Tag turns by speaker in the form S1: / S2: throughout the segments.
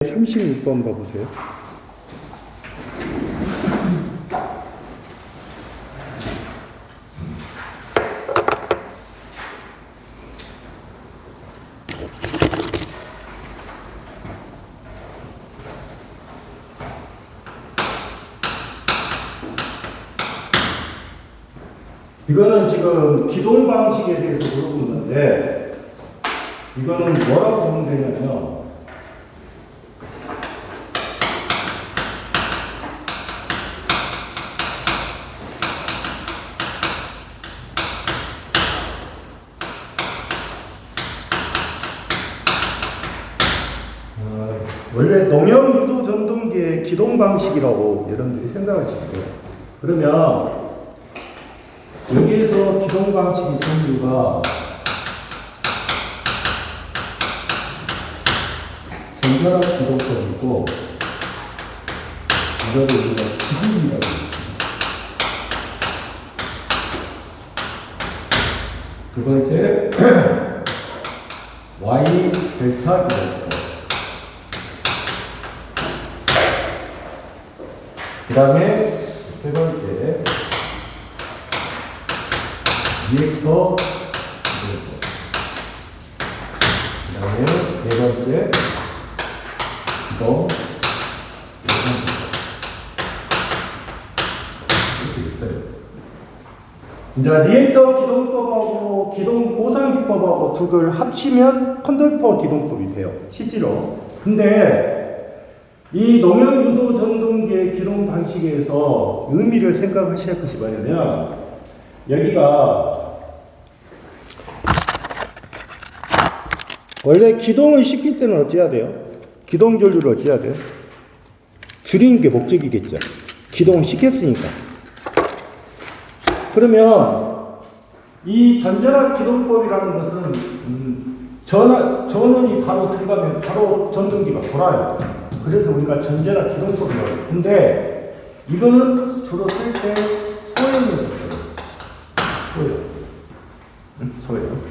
S1: 36번 봐보세요. 이거는 지금 기동 방식에 대해서 물어보는데, 이거는 뭐라고 보면 되냐면, 원래 농협 유도 전동기의 기동 방식이라고 여러분들이 생각하시면 돼요. 그러면 여기에서 기동 방식의 종류가 전자락 기동법이고, 이거를 우리가 기둥이라고 했습니다. 두 번째, Y 델타 기동법. 그 다음에 세 번째, 리액터 기동법. 그 다음에 네 번째, 기동 이렇게 있어요. 이제 리액터 기동법하고 기동 보상 기법하고 두 개를 합치면 컨덜터 기동법이 돼요, 실제로. 근데 이 농협 유도 전동기의 기동 방식에서 의미를 생각하셔야 할 것이 뭐냐면, 여기가 원래 기동을 시킬 때는 어찌해야 돼요? 기동 전류를 어찌해야 돼요? 줄이는 게 목적이겠죠. 기동을 시켰으니까. 그러면 이 전자락 기동법이라는 것은 전원이 바로 들어가면 바로 전동기가 돌아요. 그래서 우리가 전자락 기동법이라고 해요. 근데 이거는 주로 쓸 때 소형에서 써요. 소형.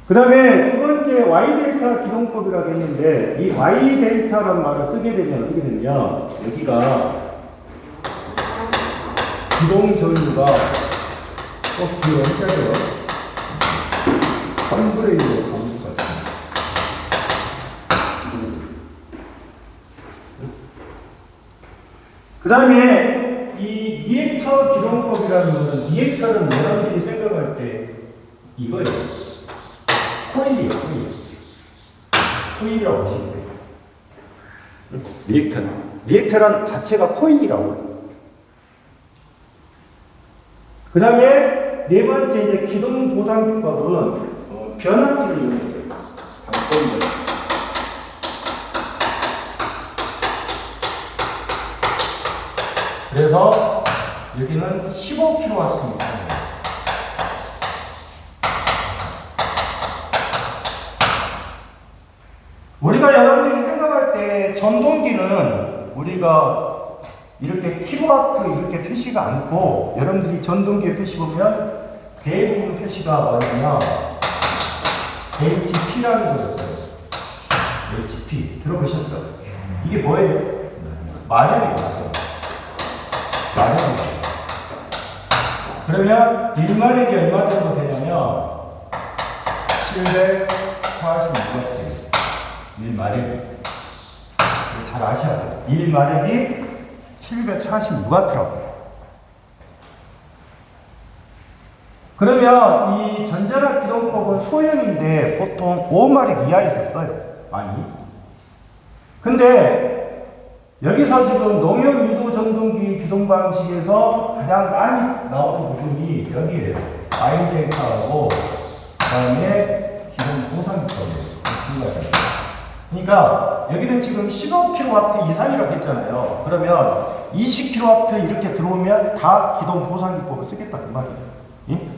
S1: 그 다음에 두 번째 Y 델타 기동법이라고 했는데, 이 Y 델타라는 말을 쓰게 되면 어떻게 되냐, 여기가 기동 전류가 꼭 기억하셔야 돼요. 3분의 1로 가는 것 같아요. 그 다음에 이 리액터 기동법이라는 것은, 리액터는 여러분들이 생각할 때 이거예요. 코일이에요, 코일. 코일이라고 하시면 돼요. 리액터란 자체가 코일이라고. 그 다음에 네 번째, 이제 기동 보상 기법은 변압기를 이용해요. 당권을. 그래서 여기는 15kW입니다. 우리가 여러분들이 생각할 때 전동기는 우리가 이렇게 킬로와트 이렇게 표시가 않고, 여러분들이 전동기에 표시 보면 대부분 표시가 뭐냐면 HP라는 거였어요. HP 들어보셨죠? 이게 뭐예요? 마력이었어요. 마력이에요. 그러면 1마력이 얼마 정도 되냐면 746W. 1마력이. 잘 아셔야 돼요. 1마력이 746W라고요. 그러면 이 전자락 기동법은 소형인데 보통 5마력 이하에서 써요. 많이. 근데 여기서 지금 농협 유도 전동기 기동 방식에서 가장 많이 나오는 부분이 여기에요. Y 델타하고 그다음에 기동 보상 기법이에요. 그러니까 여기는 지금 15kW 이상이라고 했잖아요. 그러면 20kW 이렇게 들어오면 다 기동 보상 기법을 쓰겠다 그 말이에요. 예?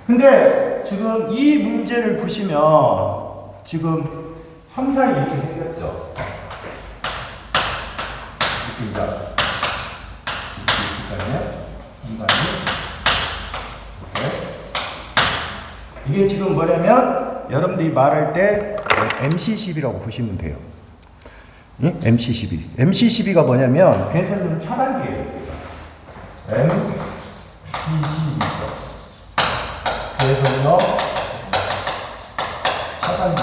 S1: 근데 지금 이 문제를 보시면 지금 삼상이 이렇게 생겼죠. 이렇게 이게 지금 뭐냐면, 여러분들이 말할 때 MC12라고 보시면 돼요. 예? MC12. MC12가 뭐냐면 배선율 차단기예요. MC12. 배선율 차단기.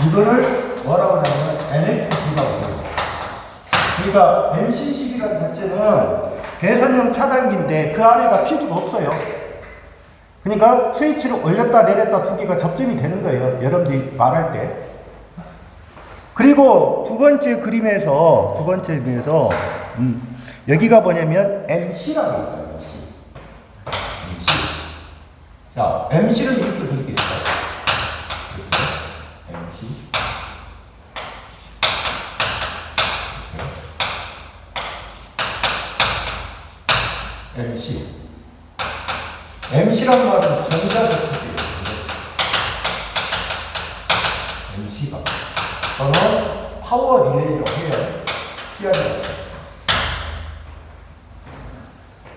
S1: 이거를 뭐라고 하냐면 NFP라고 해요. 그러니까 MC12라는 자체는 배선형 차단기인데 그 안에가 퓨즈가 없어요. 그러니까 스위치를 올렸다 내렸다 두 개가 접점이 되는 거예요. 여러분들이 말할 때. 그리고 두 번째 그림에서 여기가 뭐냐면 MC라고 있어요. MC. 자, MC를 이렇게 그리겠어요. MC. MC. MC란 말은 전자접촉이에요. MC가. 저는 파워 릴레이라고 해요.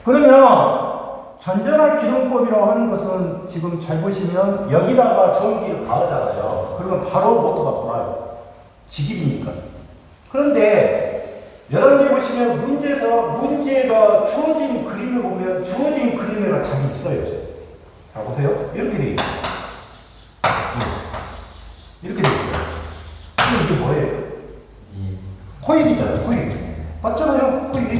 S1: 그러면 전전압 기동법이라고 하는 것은 지금 잘 보시면 여기다가 전기를 가하잖아요. 그러면 바로 모터가 돌아요. 직입이니까. 그런데 여러분들 보시면 문제가 주어진 그림을 보면 주어진 그림에가 답이 있어요. 자, 보세요. 이렇게 돼 있어요. 이렇게 돼 있어요. 그럼 이게 뭐예요? 코일이잖아요, 코일. 맞잖아요, 코일이.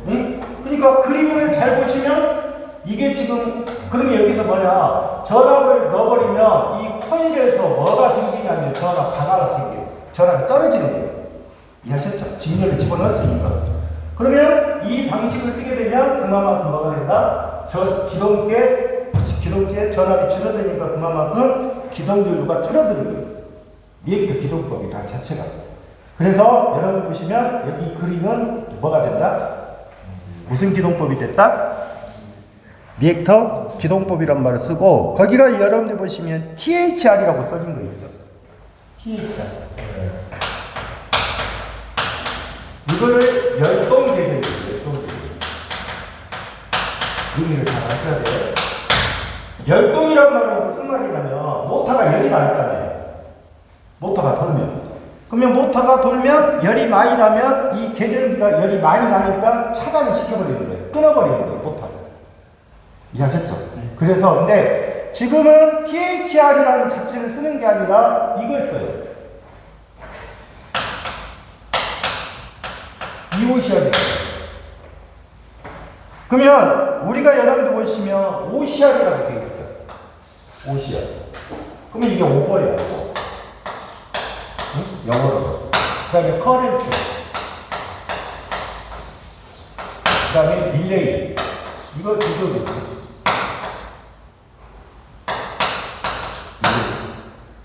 S1: 응? 그러니까 그림을 잘 보시면 이게 지금, 그러면 여기서 뭐냐. 전압을 넣어버리면 이 코일에서 뭐가 생기냐면 전압 강화가 생겨요. 전압이 떨어지는 거예요. 이해하셨죠? 직렬을 집어넣었으니까. 그러면 이 방식을 쓰게 되면 그만큼 뭐가 된다? 기동계 전압이 줄어드니까 그만큼 기동전류가 줄어드는 거예요. 리액터 기동법이 다 자체가. 그래서 여러분 보시면 여기 그림은 뭐가 된다? 무슨 기동법이 됐다? 리액터 기동법이란 말을 쓰고 거기가 여러분들 보시면 THR이라고 써진 거 있죠. THR. 이거를 열동 계절이에요. 의미를 잘 아셔야 돼요. 열동이란 말은 무슨 말이냐면 모터가 열이 많이 나요. 모터가 돌면. 그러면 모터가 돌면 열이 많이 나면 이 계전기가 열이 많이 나니까 차단을 시켜버리는 거예요. 끊어버리는 거예요. 모터를. 이해하셨죠? 그래서 근데 지금은 THR이라는 자체를 쓰는 게 아니라 이걸 써요. EOCR이에요. 그러면 우리가 여러분들 보시면 OCR이라고 되어 있어요. OCR. 그러면 이게 오버예요. 응? 영어로. 그 다음에 커렌트. 그 다음에 딜레이. 이거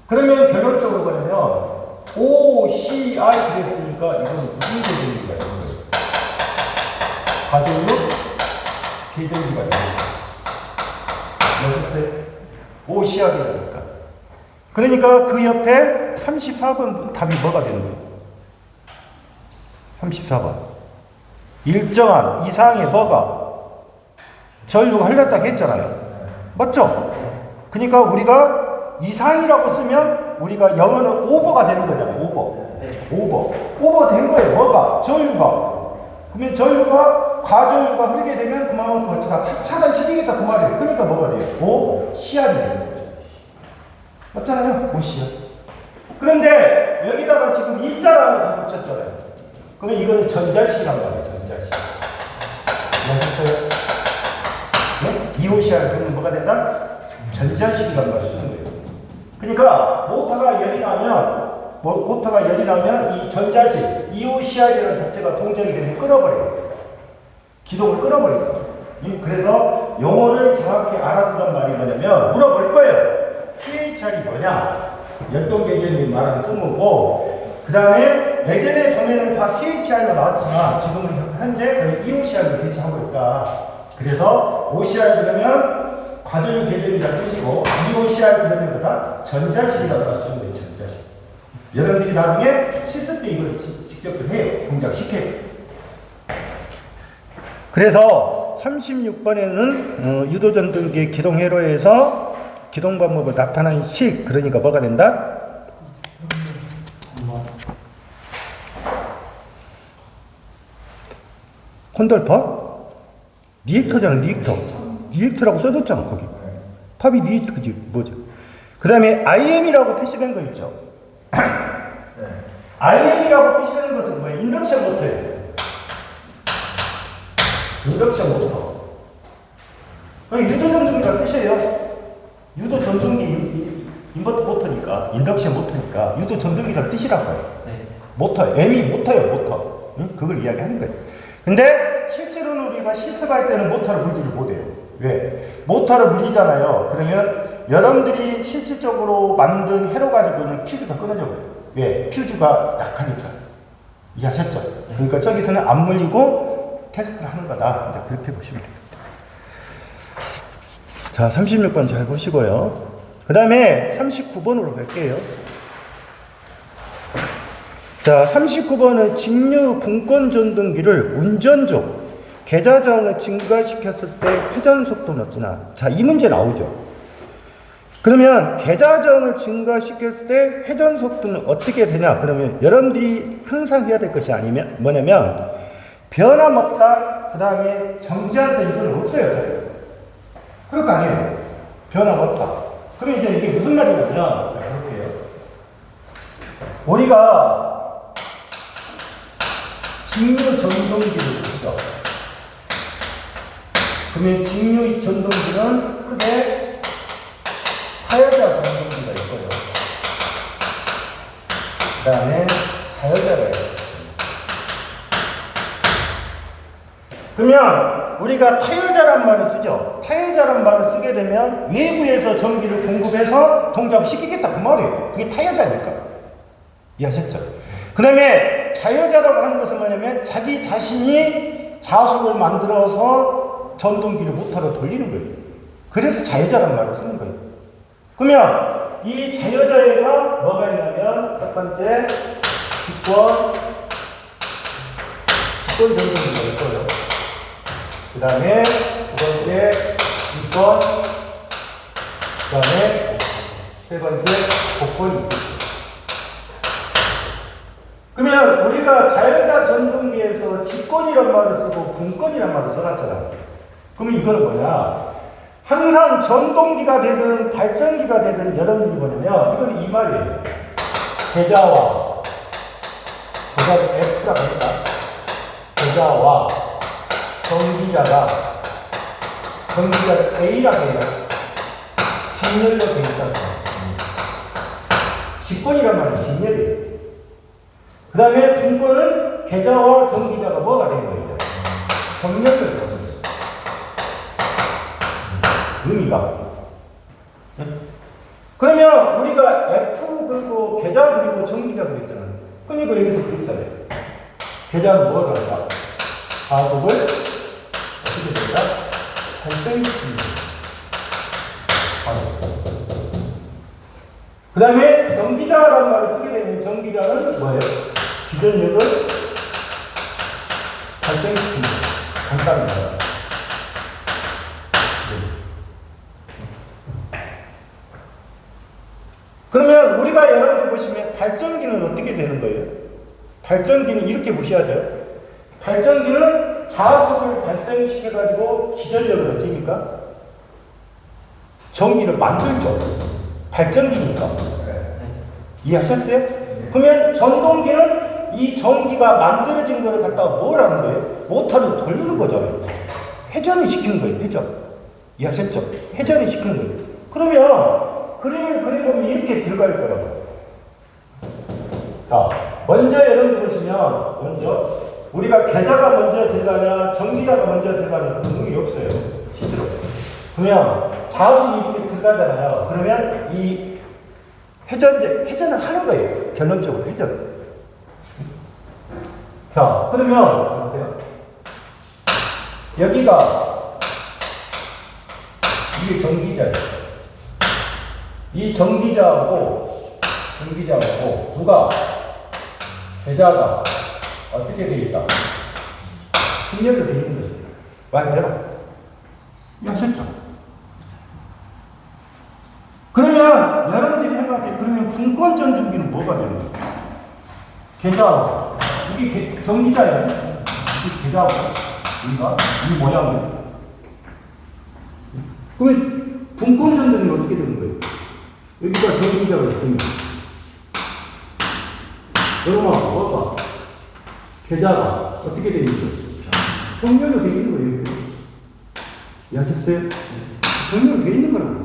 S1: 그러면 결론적으로 보면 OCR 그랬으니까 이건 무슨 계정인가요? 가정력 계정기가 여셨어요? OCR이라니까. 그러니까 그 옆에 34번 답이 뭐가 되는 거예요? 34번. 일정한 이상의 뭐가 전류가 흘렀다고 했잖아요. 맞죠? 그러니까 우리가 이상이라고 쓰면 우리가 영어는 오버가 되는 거잖아요. 오버 된 거예요. 뭐가? 전류가. 그러면 전류가 과전류가 흐르게 되면 그만큼 같이 다 차단시키겠다 그 말이에요. 그러니까 뭐가 돼요? OCR이 되는 거죠. 맞잖아요. OCR. 그런데 여기다가 지금 일자라는 다 붙였잖아요. 그러면 이거는 전자식이란 말이에요. 전자식. 이해하셨어요? 네? EOCR 그러면 뭐가 된다? 전자식이란 말을 쓰는 거예요. 그러니까 모터가 열이 나면 이 전자식 EOCR이라는 자체가 동작이 되면 끊어버려요. 기동을 끊어버려요. 그래서 용어를 정확히 알아두란 말이 뭐냐면 물어볼 거예요. THR이 뭐냐? 열동계전이 말하는 쓸모고 그 다음에 예전에 전에는 다 THR로 나왔지만 지금은 현재 거의 EOCR로 대체하고 있다. 그래서 OCR 그러면 과전류 계전이라는 뜻이고 EOCR 그러면 뭐다? 전자식이라고 할 수 있는 거예요. 전자식. 여러분들이 나중에 실습 때 이걸 직접 해요. 동작시켜요. 그래서 36번에는 유도전등기 기동 회로에서 기동 방법을 나타낸 식, 그러니까 뭐가 된다? 콘돌퍼? 리액터잖아, 리액터. 리액터라고 써줬잖아, 거기. 팝이 리액터, 그지? 뭐죠? 그 다음에 IM이라고 표시된 거 있죠? IM이라고 표시되는 것은 뭐예요? 인덕션 모터예요. 인덕션 모터. 유도 전동기라는 뜻이에요. 유도 전동기, 인버터 모터니까, 인덕션 모터니까, 유도 전동기라는 뜻이라고요. 네. 모터, M이 모터예요, 모터. 응? 그걸 이야기하는 거예요. 근데 실제로는 우리가 실습할 때는 모터를 물지를 못해요. 왜? 모터를 물리잖아요. 그러면 여러분들이 실질적으로 만든 회로 가지고는 퓨즈가 끊어져 버려요. 왜? 퓨즈가 약하니까. 이해하셨죠? 그러니까 저기서는 안 물리고 테스트를 하는 거다. 그렇게 보시면 됩니다. 자, 36번 잘 보시고요. 그 다음에 39번으로 갈게요. 자, 39번은 직류 분권 전동기를 운전 중 계좌정을 증가시켰을 때 회전 속도는 어찌나? 자, 이 문제 나오죠. 그러면 계좌정을 증가시켰을 때 회전 속도는 어떻게 되냐? 그러면 여러분들이 항상 해야 될 것이 아니면 뭐냐면 변함없다. 그 다음에 정지한다. 이건 없어요. 그럴 거 아니에요. 변함없다. 그럼 이제 이게 무슨 말이냐면, 자, 볼게요. 우리가 직류 전동기를 보죠. 그러면 직류 전동기는 크게 타여자 전동기가 있고요. 그 다음에 자여자가 있어요. 그러면 우리가 타여자란 말을 쓰죠. 타여자란 말을 쓰게 되면 외부에서 전기를 공급해서 동작을 시키겠다 그 말이에요. 그게 타여자니까. 이해하셨죠? 그 다음에 자여자라고 하는 것은 뭐냐면 자기 자신이 자속을 만들어서 전동기를 모터로 돌리는 거예요. 그래서 자여자란 말을 쓰는 거예요. 그러면 이 자여자에가 뭐가 있냐면 첫 번째 직권 전동기가 있고요. 그 다음에 두 번째 직권, 그 다음에 세 번째 복권이 있습니다. 그러면 우리가 자연자 전동기에서 직권이란 말을 쓰고 분권이란 말을 써놨잖아. 그러면 이거는 뭐냐? 항상 전동기가 되든 발전기가 되든 여러분들이 뭐냐면 이건 이 말이에요. 계좌와 F라고 합니다. 계좌와 전기자가 A라고 해요. 직렬로 되어 있다고. 직권이란 말은 직렬이에요. 그 다음에 분권은 계좌와 전기자가 뭐가 되는 거죠? 경력을 거습니다. 의미가. 그러면 우리가 F 그리고 계좌 그리고 전기자 그랬잖아요. 그러니까 여기서 그랬잖아요. 계좌는 뭐가 들어가? 가속을 어떻게 된다? 발생시킵니다. 그 다음에 전기자라는 말을 쓰게 되면 전기자는 뭐예요? 기전력을 발생시킵니다. 간단합니다. 그러면 우리가 여러분들 보시면 발전기는 어떻게 되는 거예요? 발전기는 이렇게 보셔야 돼요. 발전기는 자속을 발생시켜가지고 기전력을 어떻습니까? 전기를 만들죠. 발전기니까. 이해하셨어요? 그러면 전동기는 이 전기가 만들어진 거를 갖다가 뭘 하는 거예요? 모터를 돌리는 거잖아요. 회전을 시키는 거예요. 회전. 이해하셨죠? 회전을 시키는 거예요. 그러면 그림을 그려보면 이렇게 들어갈 거라고요. 자, 먼저 여러분 보시면 먼저 우리가 계좌가 먼저 들어가냐 전기자가 먼저 들어가냐 그런 의미 없어요. 실제로. 그러면 자수이 이렇게 들어가잖아요. 그러면 이 회전을 하는 거예요. 결론적으로 회전. 자, 그러면 어때요? 여기가 이게 전기자예요. 이 전기자하고 누가 계좌가 어떻게 되어 있다? 직렬로 되어 있는 거죠. 맞아요? 아셨죠? 그러면 여러분들이 생각해. 그러면 분권 전등기는 뭐가 되는 거예요? 계좌. 이게 전기자예요. 이게 계좌고. 우리가 이 모양이에요. 그러면 분권 전등기는 어떻게 되는 거예요? 여기가 전기자가 있으면 여러분 뭐가 계좌가 어떻게 되는 거예요? 정렬로 되어 있는 거예요. 이렇게. 이해하셨어요? 정렬로 되어 있는 거라고.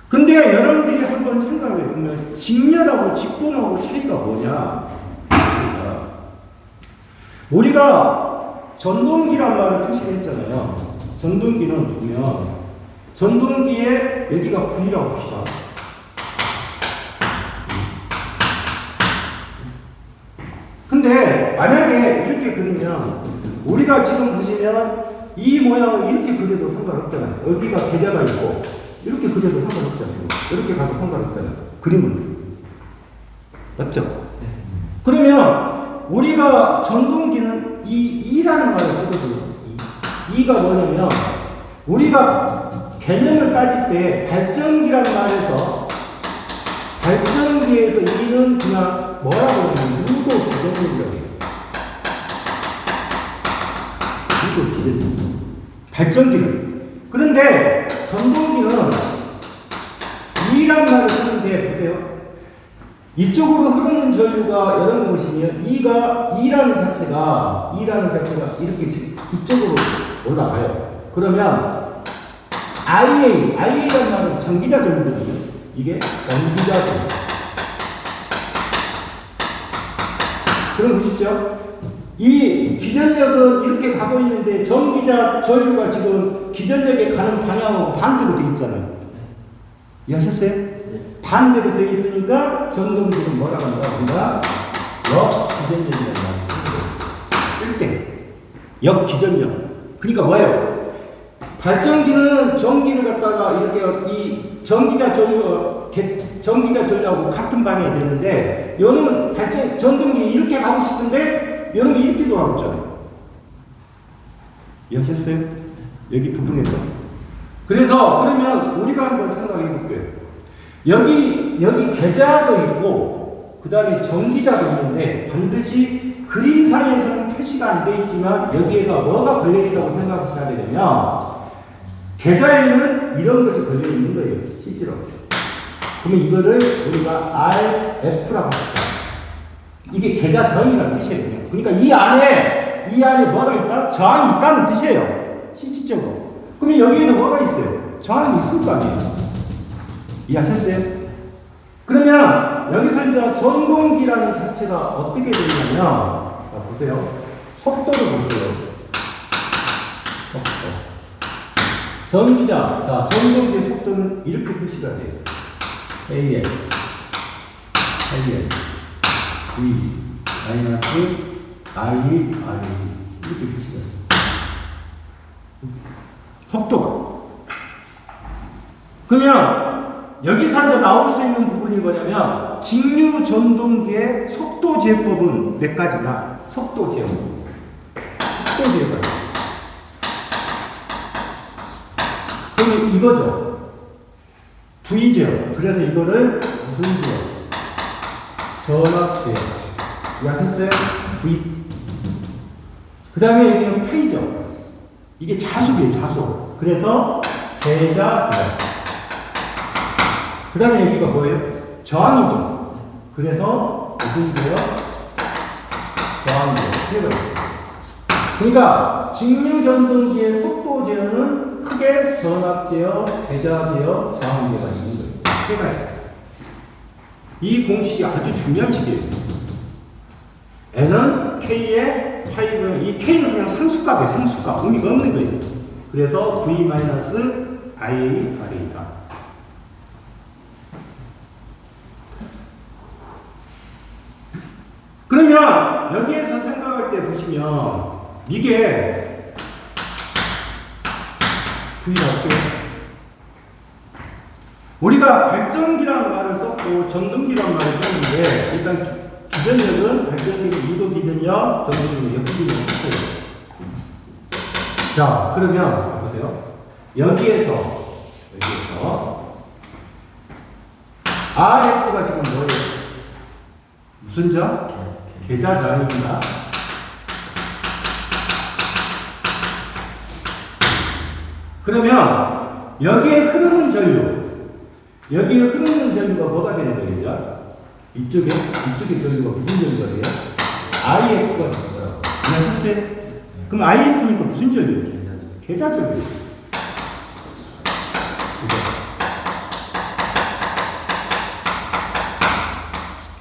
S1: 근데 여러분들이 한번 생각해 보면 직렬하고 직분하고 차이가 뭐냐? 우리가 전동기란 말을 표시했잖아요. 전동기는 보면 전동기에 여기가 V라고 봅시다. 근데 만약에 이렇게 그리면 우리가 지금 보시면 이 모양을 이렇게 그려도 상관없잖아요. 여기가 계좌가 있고 이렇게 그려도 상관없잖아요. 이렇게 가도 상관없잖아요. 그림은. 맞죠? 그러면 우리가 전동기는 이라는 말을 쓰거든요. 이가 뭐냐면 우리가 개념을 따질 때 발전기라는 말에서 발전기에서 이는 그냥 뭐라고 하냐면 유도 기전력이라고 해요. 유도 기전력. 발전기는. 그런데 전동기는 이란 말을 쓰는데 보세요. 이쪽으로 흐르는 전류가 여러분 보시면 이라는 자체가 이렇게 이쪽으로 올라가요. 그러면 IA라는 말은 전기자 전류거든요. 이게 전기자 전류. 그럼 보십시오. 이 기전력은 이렇게 가고 있는데 전기자 전류가 지금 기전력에 가는 방향하고 반대로 되어 있잖아요. 이해하셨어요? 반대로 되어 있으니까 전동기는 뭐라고 한다? 우리가 역기전력이라는 말을 쓸 때 역기전력. 그러니까 뭐예요? 발전기는 전기를 갖다가 이렇게 이 전기자 전류하고 같은 방향이 되는데 요놈은 전동기는 이렇게 가고 싶은데 요놈이 이렇게 돌아가고 있잖아요. 이해하셨어요? 여기 부분에서. 그래서 그러면 우리가 한번 생각해 볼게요. 여기 계좌도 있고 그 다음에 전기자도 있는데 반드시 그림상에서는 표시가 안 되어 있지만 여기에가 뭐가 걸려 있다고 생각하게 되면 계좌에는 이런 것이 걸려 있는 거예요. 실제로. 그러면 이거를 우리가 RF라고 합니다. 이게 계좌 저항이라는 뜻이거든요. 그러니까 이 안에 뭐가 있다? 저항이 있다는 뜻이에요. 실질적으로. 그러면 여기에도 뭐가 있어요? 저항이 있을 거 아니에요. 이해하셨어요? 그러면 여기서 이제 전동기라는 자체가 어떻게 되냐면, 자, 보세요. 속도를 보세요. 속도. 전기자, 자, 전동기의 속도는 이렇게 표시가 돼요. AL, V, 마이너스, I, 이렇게 표시가 돼요. 속도가. 그러면, 여기서 이제 나올 수 있는 부분이 뭐냐면, 직류 전동기의 속도 제법은 몇 가지냐? 속도 제법. 속도 제법. 그럼 이거죠. V제요. 그래서 이거를 무슨 제요? 전압제요. 이해하셨어요? V. 그 다음에 여기는 파이죠. 이게 자속이에요, 자속. 그래서 대자제요. 그 다음에 여기가 뭐예요? 저항이죠. 그래서 무슨 제요? 저항제요. 그러니까 직류 전동기의 속도 제어는 크게 전압 제어, 대자 제어, 저항 제어가 있는 거예요. 세 가지. 이 공식이 아주 중요한 식이에요. N은 K의 파이고요. 이 K는 그냥 상수값이에요. 상수값. 의미가 없는 거예요. 그래서 V-IARA다. 그러면 여기에서 생각할 때 보시면 이게 V가 어때요? 우리가 발전기라는 말을 썼고 전동기라는 말을 썼는데 일단 기전력은 발전기는 유도 기전력, 전동기는 역기전력 썼어요. 자, 그러면 보세요. 여기에서 RF가 지금 뭐예요? 무슨 점? 계좌전입니다. 그러면 여기에 흐르는 전류가 뭐가 되는 거죠? 이쪽에 전류가 무슨 전류가 돼요? IF가 되는 거예요. 이해하셨어요? 그럼 IF니까 무슨 전류예요? 계좌 전류.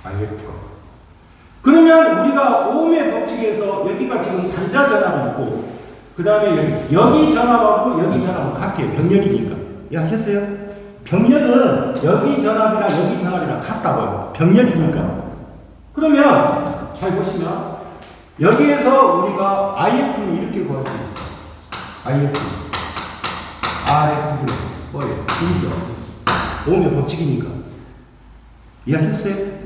S1: IF가. 그러면 우리가 오음의 법칙에서 여기가 지금 단자 전압이 있고, 그 다음에 여기 전압하고 여기 전압은 같아요. 병렬이니까. 이해하셨어요? 병렬은 여기 전압이랑 여기 전압이랑 같다고요. 병렬이니까. 그러면 잘 보시면 여기에서 우리가 IF는 이렇게 구할 수 있죠. IF, RF는 뭐예요? 분죠. 오음의 법칙이니까. 이해하셨어요?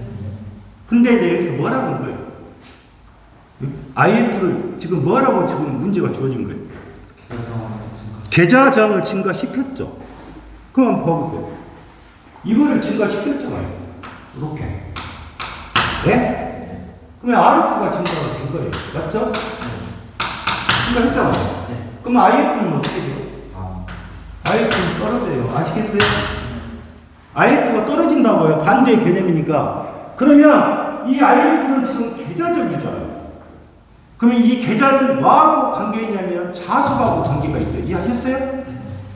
S1: 근데 이제 여기서 뭐라고 한 거예요? IF를 지금 뭐라고 지금 문제가 주어진 거예요? 계좌정을 증가시켰죠. 그럼 봐보세요. 이거를 증가시켰잖아요. 이렇게. 네? 그러면 RF가 증가가 된 거예요. 맞죠? 증가했잖아요. 그럼 IF는 어떻게 돼요? IF는 떨어져요. 아시겠어요? IF가 떨어진다고요. 반대의 개념이니까. 그러면 이 IF는 지금 계좌적이잖아요. 그러면 이 계좌는 뭐하고 관계 있냐면 자수하고 관계가 있어요. 이해하셨어요?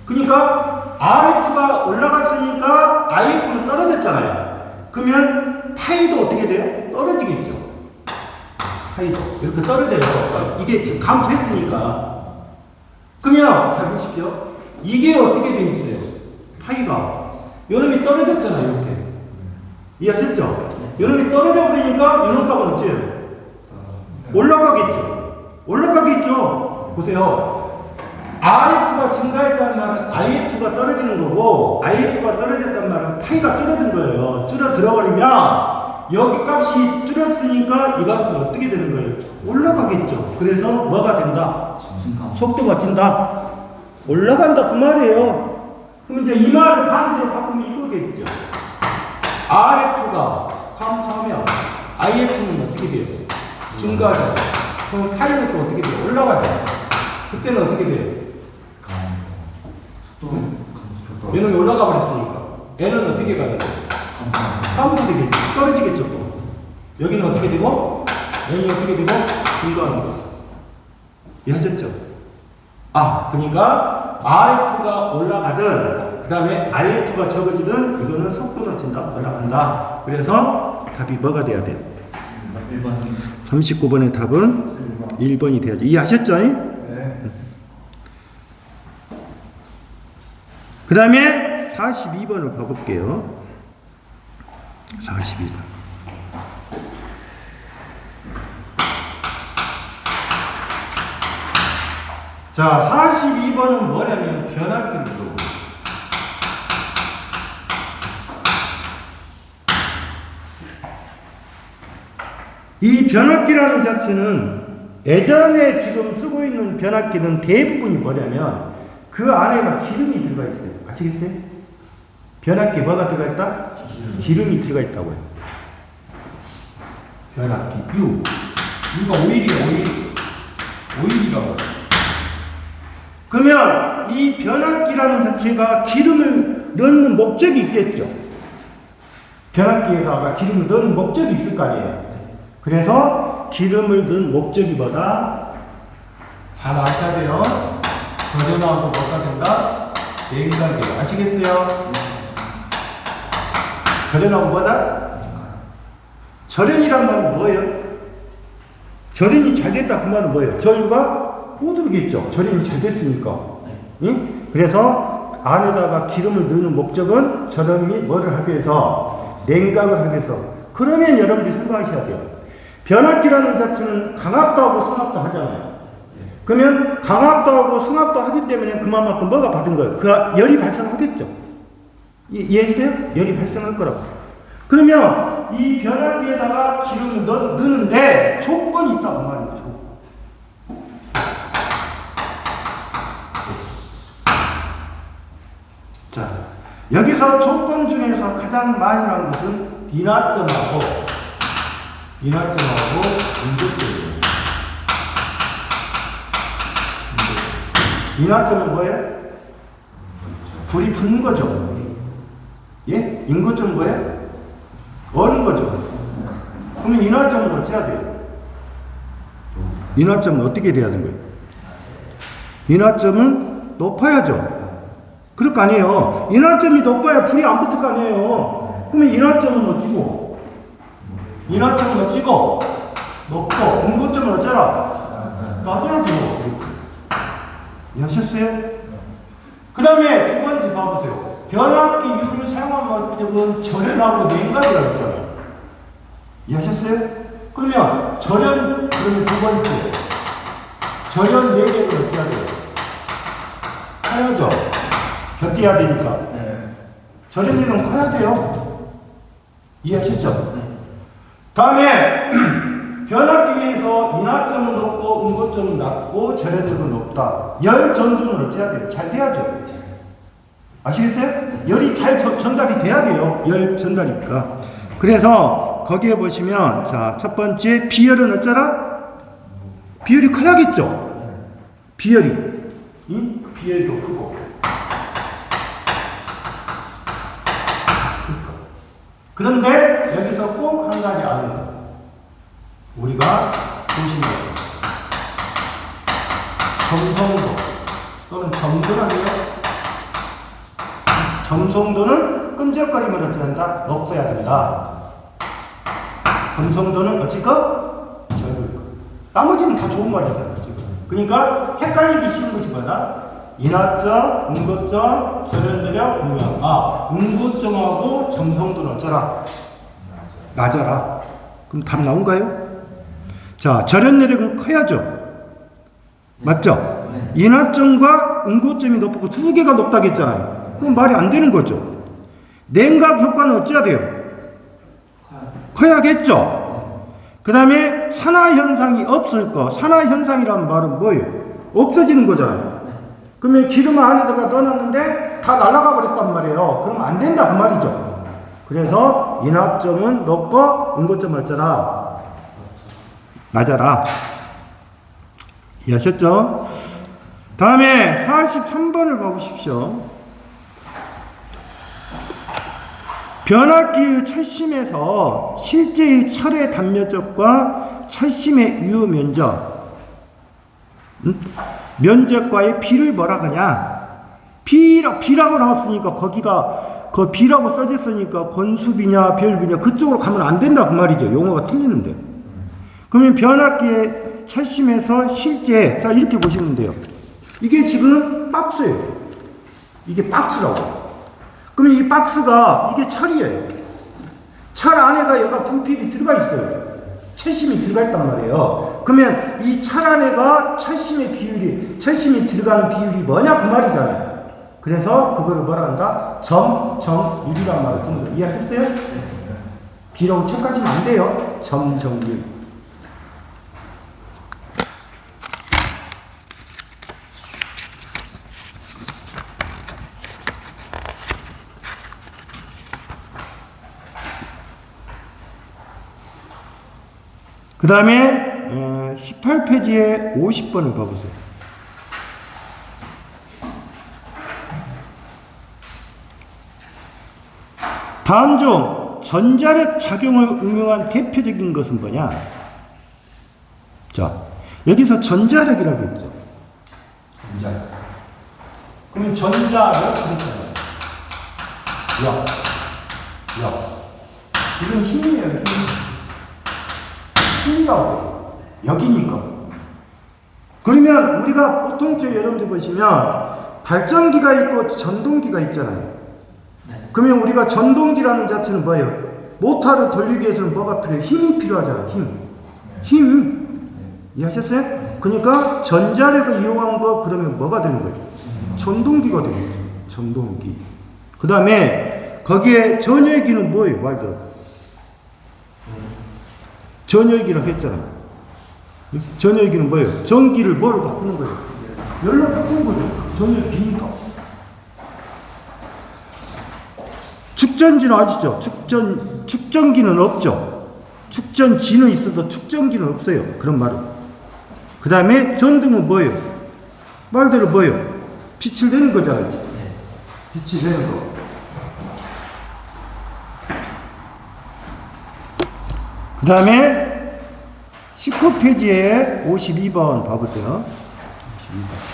S1: 그러니까 RF가 올라갔으니까 IF는 떨어졌잖아요. 그러면 파이도 어떻게 돼요? 떨어지겠죠. 파이도 이렇게 떨어져요. 이게 지금 감소했으니까. 그러면 잘 보십시오. 이게 어떻게 돼 있어요? 파이가 요놈이 떨어졌잖아요. 이렇게. 이해하셨죠? 요놈이 떨어져 버리니까 요놈 값은 어째요? 올라가겠죠. 보세요. RF가 증가했다는 말은 IF가 떨어지는 거고, IF가 떨어졌다는 말은 파이가 줄어든 거예요. 줄어들어버리면 여기 값이 줄었으니까 이 값은 어떻게 되는 거예요? 올라가겠죠. 그래서 뭐가 된다? 속도가 찐다. 올라간다 그 말이에요. 그럼 이제 이 말을 반대로 바꾸면 이거겠죠. RF가 감소하면 IF는 어떻게 돼요? 증가하죠. 그럼 파이는 또 어떻게 돼요? 올라가죠. 그때는 어떻게 돼요? 얘는 올라가 버렸으니까. 얘는 어떻게 가는 거예요? 감소되겠죠. 떨어지겠죠 또. 여기는 어떻게 되고? 얘는 어떻게 되고? 증가하는 거예요. 이해하셨죠? 그러니까 RF가 올라가든 그 다음에 IF가 적어지든 이거는 속도가 찐다. 올라간다. 그래서 답이 뭐가 돼야 돼요? 39번의 답은 1번이 돼야죠. 이해하셨죠? 네. 그 다음에 42번을 봐볼게요. 42번. 자, 42번은 뭐냐면 변압기로. 이 변압기라는 자체는 예전에 지금 쓰고 있는 변압기는 대부분이 뭐냐면 그 안에가 기름이 들어가 있어요. 아시겠어요? 변압기에 뭐가 들어가 있다? 기름이 들어가 있다고요. 변압기 유가 오일이에요. 오일이라고. 그러면 이 변압기라는 자체가 기름을 넣는 목적이 있겠죠. 변압기에다가 기름을 넣는 목적이 있을 거 아니에요. 그래서 기름을 넣은 목적이 뭐다? 잘 아셔야 돼요. 절연하고 뭐가 된다? 냉각이에요. 아시겠어요? 절연하고 뭐다? 절연이란 말은 뭐예요? 절연이 잘 됐다 그 말은 뭐예요? 전류가 못 오르겠죠. 절연이 잘 됐으니까. 응? 그래서 안에다가 기름을 넣는 목적은 저놈이 뭐를 하기 위해서? 냉각을 하기 위해서. 그러면 여러분들이 생각하셔야 돼요. 변압기라는 자체는 강압도 하고 승합도 하잖아요. 그러면 강압도 하고 승합도 하기 때문에 그만큼 뭐가 받은 거예요? 그 열이 발생하겠죠. 이해했어요? 열이 발생할 거라고. 그러면 이 변압기에다가 기름을 넣는데 조건이 있다고 말이죠. 여기서 조건 중에서 가장 많이 나오는 것은 인화점하고 응고점이에요. 인화점은 뭐예요? 불이 붙는 거죠. 예? 인고점은 뭐예요? 어는 거죠. 그러면 인화점은 어찌해야 돼요? 인화점은 어떻게 돼야 되는 거예요? 인화점은 높아야죠. 그럴 거 아니에요. 인화점이 높아야 불이 안 붙을 거 아니에요. 그러면 인화점은 어찌고? 인화점은 어찌고? 높고, 응고점은 어쩌라? 낮아야죠. 이해하셨어요? 그 다음에 두 번째 봐보세요. 변압기 U를 사용한 목적은 절연하고 냉각이라고 했잖아요. 이해하셨어요? 그러면 그러면 두 번째. 절연 내력을 어떻게 해야 돼요? 커야죠. 곁대야 되니까. 절연 내력은 커야 돼요. 이해하셨죠? 다음에 변압기에서 인화점은 높고 응고점은 낮고 절연력은 높다. 열 전도는 어찌해야 돼요? 잘 돼야죠. 아시겠어요? 열이 잘 전달이 돼야 돼요. 열 전달이니까. 그래서 거기에 보시면 자, 첫 번째 비열은 어쩌라? 비열이 커야겠죠. 비열이. 비열도 크고. 그런데 여기서 꼭 한 가지 아는 거. 우리가 보시면 점성도 또는 점도라고요. 점성도는 끈적거림을 어찌 한다? 없애야 된다. 점성도는 어찌고? 나머지는 다 좋은 말이잖아요. 그러니까 헷갈리기 쉬운 것이 뭐다? 인화점, 응고점, 절연내력, 응명. 응고점하고 점성도는 어쩌라? 낮아라. 그럼 답 나온가요? 자, 절연내력은 커야죠. 맞죠? 인화점과 응고점이 높고 두 개가 높다고 했잖아요. 그건 말이 안 되는 거죠. 냉각 효과는 어찌해야 돼요? 커야겠죠. 그 다음에 산화현상이 없을 거. 산화현상이라는 말은 뭐예요? 없어지는 거잖아요. 그러면 기름을 안에다가 넣어놨는데 다 날아가 버렸단 말이에요. 그러면 안 된다 그 말이죠. 그래서 인화점은 높고 응고점은 어쩌라? 낮아라. 이해하셨죠? 다음에 43번을 봐보십시오. 변압기의 철심에서 실제의 철의 단면적과 철심의 유효 면적과의 비를 뭐라 하냐? 비라고 나왔으니까 거기가 그 비라고 써졌으니까 권수비냐 별비냐 그쪽으로 가면 안 된다 그 말이죠. 용어가 틀리는데. 그러면 변압기의 철심에서 실제 자 이렇게 보시면 돼요. 이게 지금 박스예요. 이게 박스라고. 그러면 이 박스가 이게 철이에요. 철 안에가 여기가 분필이 들어가 있어요. 철심이 들어가 있단 말이에요. 그러면 이 철 안에가 철심이 들어가는 비율이 뭐냐 그 말이잖아요. 그래서 그거를 뭐라 한다? 점정율이란 말을 쓰는 거예요. 이해하셨어요? 비라고 책까지는 안 돼요. 점정율. 그 다음에 18페이지에 50번을 봐보세요. 다음 중 전자력 작용을 응용한 대표적인 것은 뭐냐? 자, 여기서 전자력이라고 했죠. 전자력. 그러면 전자력 그랬잖아요. 이건 힘이에요. 힘이라고. 여기니까. 그러면 우리가 보통 여러분들 보시면 발전기가 있고 전동기가 있잖아요. 그러면 우리가 전동기라는 자체는 뭐예요? 모터를 돌리기 위해서는 뭐가 필요해요? 힘이 필요하잖아요. 힘. 이해하셨어요? 그러니까 전자력을 이용한 거 그러면 뭐가 되는 거예요? 전동기가 되는 거예요. 전동기. 그 다음에 거기에 전열기는 뭐예요? 말도. 전열기라고 했잖아요. 전열기는 뭐예요? 전기를 뭐로 바꾸는 거예요? 열로 바꾸는 거죠. 전열기니까. 축전지는 아시죠? 축전기는 없죠. 축전지는 있어도 축전기는 없어요. 그런 말은. 그 다음에 전등은 뭐예요? 말대로 뭐예요? 빛을 내는 거잖아요. 빛이 되는 거. 그 다음에 19페이지에 52번 봐보세요. 52번.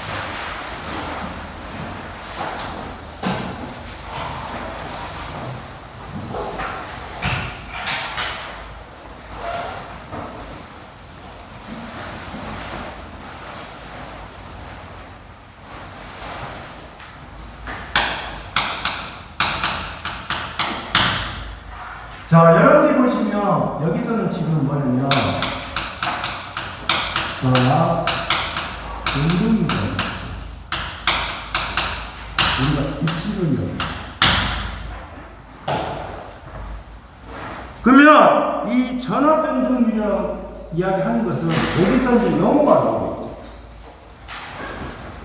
S1: 자, 여러분들 보시면 여기서는 지금 뭐냐면 전압 변동입니다. 우리가 입시를요. 그러면 이 전압 변동이라고 이야기하는 것은 여기서 이제 영어가 나오고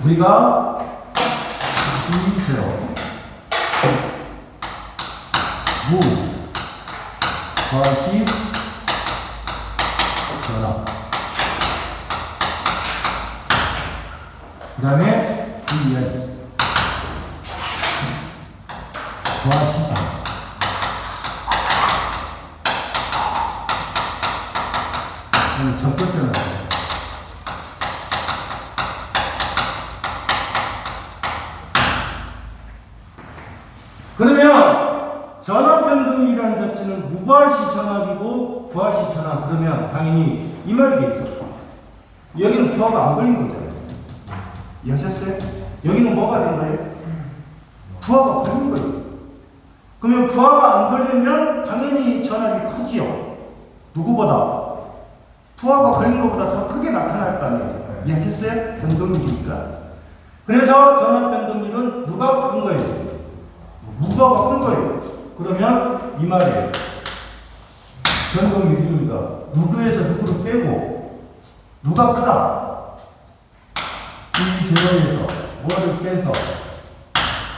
S1: 있죠. 우리가 이세요. 무 과시 전압. 그 다음에 이 이야기. 과시 전압. 첫 번째는 그러면 전압 변동이라는 자체는 무과시 전압이고 부하시 전압. 그러면 당연히 이 말이겠죠. 여기는 부하가 안 걸린 거잖아요. 이해하셨어요? 여기는 뭐가 된 거예요? 부하가 걸린 거예요. 그러면 부하가 안 걸리면 당연히 전압이 크지요. 누구보다? 부하가 걸린 것보다 더 크게 나타날 거 아니에요. 이해하셨어요? 변동률이니까. 그래서 전압 변동률은 누가 큰 거예요? 무가가 큰 거예요. 그러면 이 말이에요. 변동률이니까 누구에서 누구를 빼고 누가 크다? 이 제로에서 뭐를 빼서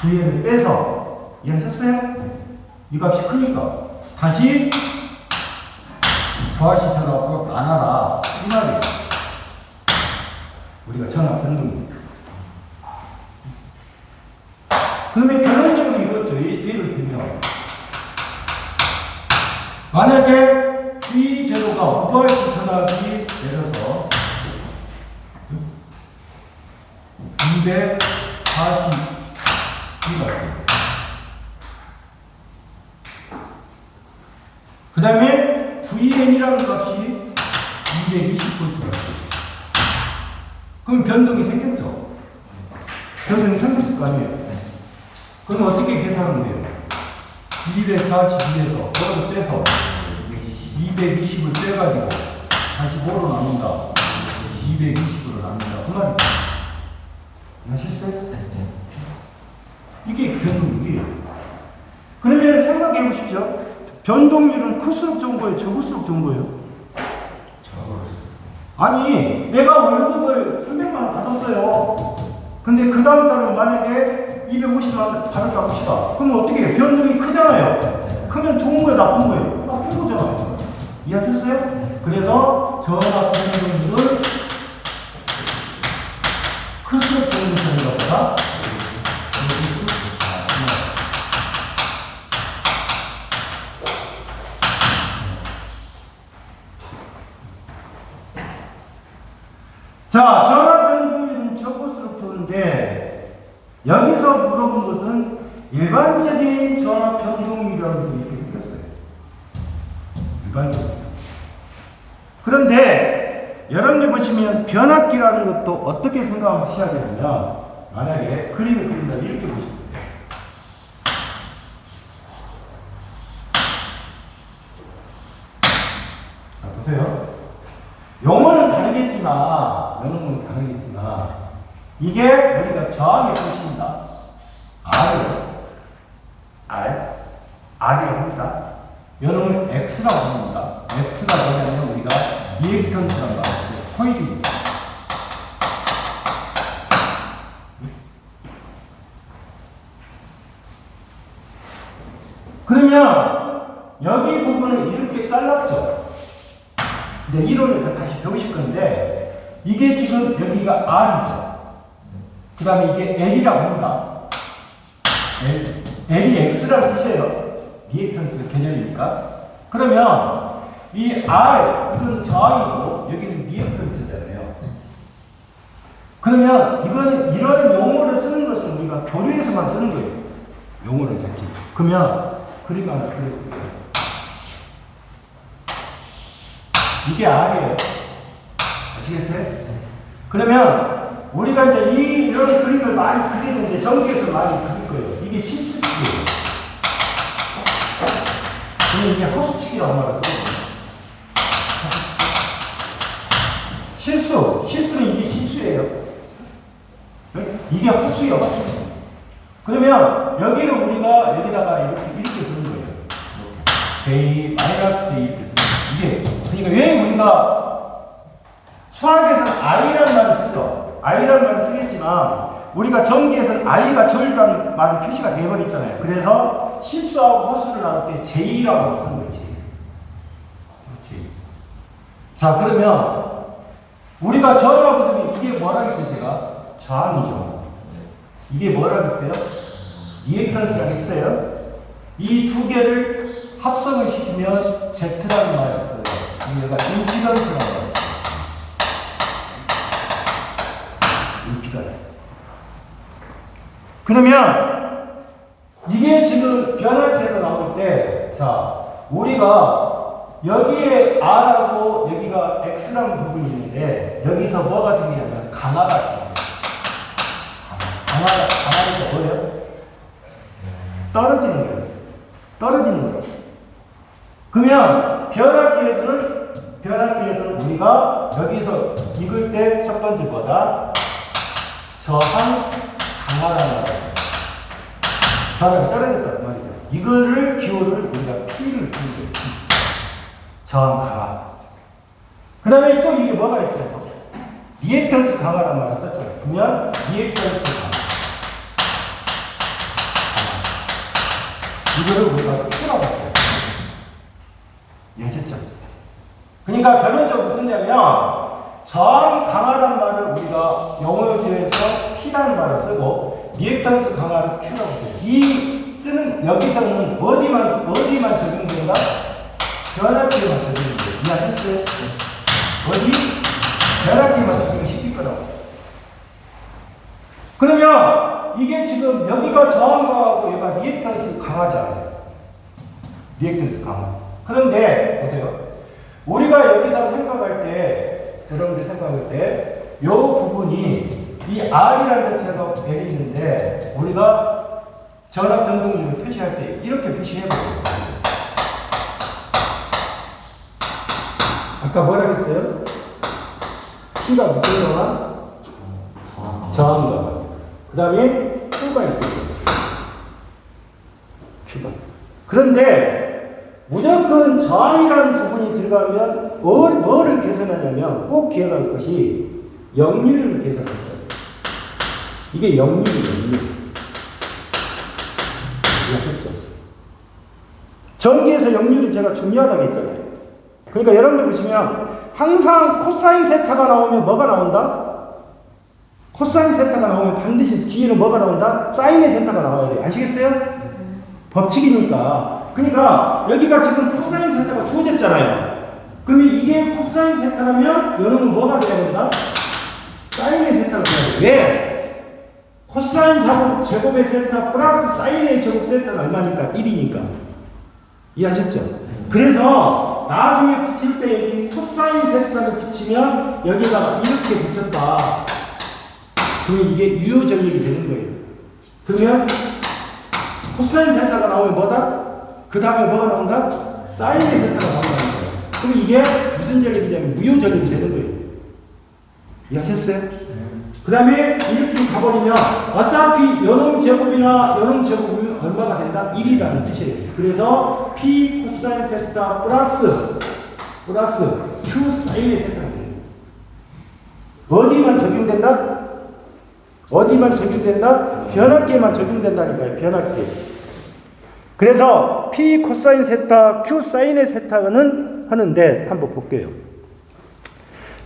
S1: V를 빼서 이해하셨어요? 이 값이 크니까 다시 부하시 전압으로 나눠라 이 말이에요. 우리가 전압 변동률. 그러면 결론적으로 이것도 예를 들면 만약에 V0가 무부하시 전압이 내려서 242가 돼요. 그 다음에 VN이라는 값이 220V가 돼요. 그럼 변동이 생겼죠? 변동이 생겼을 거 아니에요? 그럼 어떻게 계산하면 돼요? 242에서 뭐를 빼서 220을 빼가지고 다시 뭐로 나눈다? 220으로 나눈다. 그 말이죠. 아셨어요? 이게 변동률이에요. 그러면 생각해 보십시오. 변동률은 클수록 좋은 거예요? 적을수록 좋은 거예요? 아니, 내가 월급을 300만 원 받았어요. 근데 그 다음 달은 만약에 250만 원 받았다고 합시다. 그럼 어떻게 해요? 변동이 크잖아요. 크면 좋은 거예요? 나쁜 거예요? 나쁜 거잖아요. 이해하셨어요? 그래서 전압 변동률은 클수록 좋은 편인 것보다 자, 전압 변동률은 적을수록 좋은데 여기서 물어본 것은 일반적인 전압 변동률이라고 해서 이렇게 생겼어요. 일반적인. 그런데 여러분들 보시면 변압기라는 것도 어떻게 생각하셔야 되느냐. 만약에 그림을 그린다 이렇게 보시면 돼요. 자, 보세요. 용어는 다르겠지만 이게 우리가 저항의 뜻입니다. R이라고 합니다. 요놈을 X라고 합니다. X가 뭐냐면 우리가 리액턴스라는 거 코일입니다. 그러면 여기 부분을 이렇게 잘랐죠. 이제 이론에서 다시 배우실 건데 이게 지금 여기가 R이죠. 그 다음에 이게 L이라고 합니다. L이 X라는 뜻이에요. 리액턴스 개념이니까. 그러면 이 R, 이건 저항이고 여기는 리액턴스잖아요. 그러면 이거는 이런 용어를 쓰는 것은 우리가 교류에서만 쓰는 거예요. 용어를 자체. 그러면 그림 하나 그려볼게요. 이게 R이에요. 아시겠어요? 그러면 우리가 이제 이런 그림을 많이 그리는데 전기에서 많이 그릴 거예요. 이게 실수축이에요. 근데 이게 허수축이라고 말하죠. 실수는 이게 실수예요. 이게 허수예요. 허수. 그러면 여기를 우리가 여기다가 이렇게 쓰는 거예요. J, J 이렇게 쓰는 거예요. 이게 그러니까 왜 우리가 수학에서는 I라는 말을 쓰죠. I라는 말을 쓰겠지만 우리가 전기에서는 I가 전류라는 말이 표시가 되어버렸잖아요. 그래서 실수하고 허수를 나눌 때 J라고 쓰는 거지. J. 자, 그러면 우리가 저항하고 들으면 이게 뭐라고 했어요, 제가? 저항이죠. 이게 뭐라고 했어요? 리액턴스라고 했어요. 이 두 개를 합성을 시키면 Z라는 말이 있어요. 얘가 임피던스라는 말이에요. 임피던스. 그러면 이게 지금 변화해서 나올 때, 자, 우리가 여기에 R하고 여기가 X라는 부분이 있는데 여기서 뭐가 생기냐면 강화가 생겨요. 강화가 뭐예요? 떨어지는 거예요. 떨어지는 거예요. 그러면 변압기에서는 우리가 여기서 읽을 때 첫 번째 뭐다? 저항 강화라는 거예요. 저항이 떨어졌단 말이죠. 이거를 기호를 우리가 P를 쓰는 거예요. 저항 강화. 그 다음에 또 이게 뭐가 있어요? 리액턴스 강화라는 말을 썼잖아요. 그러면 리액턴스 강화. 이거를 우리가 Q라고 했어요. 이해하셨죠? 그러니까 결론적으로 무슨 얘기냐면 저항 강화라는 말을 우리가 영어에서 P라는 말을 쓰고 리액턴스 강화를 Q라고 써요. 이 쓰는 여기서는 어디만 적용된다? 변압기에만 적용돼요. 이해하셨어요? 어디? 변압기만 적용시킬 거라고. 그러면 이게 지금 여기가 저항 강화하고 여기가 리액턴스 강화잖아요. 리액턴스 강화. 그런데 보세요. 우리가 여기서 생각할 때, 여러분들 생각할 때, 이 부분이 이 R이라는 자체가 L이 있는데 우리가 전압 변동률을 표시할 때 이렇게 표시해 보세요. 아까 뭐라고 했어요? P가 무슨 강화? 저항 강화. 그 다음에 Q가 있거든요. Q가. 그런데 무조건 저항이라는 부분이 들어가면 뭐를 계산하냐면 꼭 기억할 것이 역률을 계산하셔야 돼요. 이게 역률이에요. 이해하셨죠? 전기에서 역률이 제가 중요하다고 했잖아요. 그러니까 여러분들 보시면 항상 코사인 세타가 나오면 뭐가 나온다? 코사인 세타가 나오면 반드시 뒤에는 뭐가 나온다? 사인의 세타가 나와야 돼요. 아시겠어요? 법칙이니까. 그러니까 여기가 지금 코사인 세타가 주어졌잖아요. 그러면 이게 코사인 세타라면 여러분 뭐가 돼야 된다? 사인의 세타가 돼야 돼요. 왜? 코사인 제곱의 세타 플러스 사인의 제곱 세타는 얼마니까? 1이니까. 이해하셨죠? 그래서 나중에 붙일 때 여기 코사인 세타를 붙이면 여기다가 이렇게 붙였다. 그러면 이게 유효전력이 되는 거예요. 그러면 코사인 세타가 나오면 뭐다? 그 다음에 뭐가 나온다? 사인의 세타가 나온다는 거예요. 그럼 이게 무슨 전력이냐면 무효전력이 되는 거예요. 이해하셨어요? 그 다음에 이렇게 가버리면 어차피 연음 제곱이나 연음 제곱이면 얼마가 된다? 1이라는 뜻이에요. 그래서 P 코사인 세타 플러스 Q 사인의 세타가 돼요. 어디만 적용된다? 어디만 적용된다? 변압기에만 적용된다니까요. 변압기. 그래서 P 코사인 세타, Q 사인의 세타는 하는데 한번 볼게요.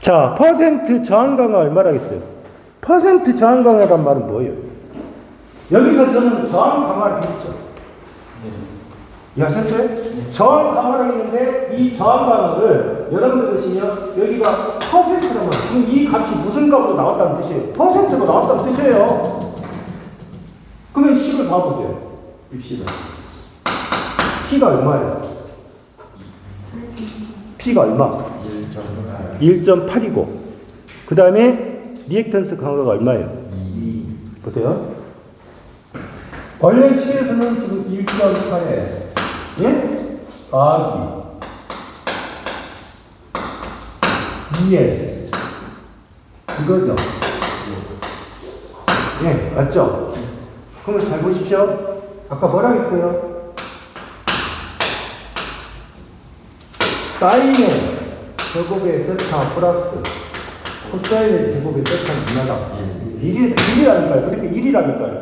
S1: 자, 퍼센트 저항 강화 얼마라겠어요? 퍼센트 저항 강화란 말은 뭐예요? 여기서 저는 저항 강화를 했죠. 이해하셨어요? 저항 강화를 했는데 이 저항 강화를 여러분들 보시면 여기가 퍼센트라고 해요. 그럼 이 값이 무슨 값으로 나왔다는 뜻이에요? 퍼센트로 나왔다는 뜻이에요. 그러면 식을 봐보세요. 입식을. P가 얼마예요? P가 얼마? 1.8이고 그 다음에 리액턴스 강화가 얼마예요? 2. 보세요. 원래 식에서는 지금 1.8에 예? 더하기 2에 이거죠? 예, 맞죠? 그러면 잘 보십시오. 아까 뭐라 했어요? 사인의 제곱의 세타 플러스 코사인의 제곱의 세타는 얼마다? 1이라니까요. 그러니까 1이라니까요.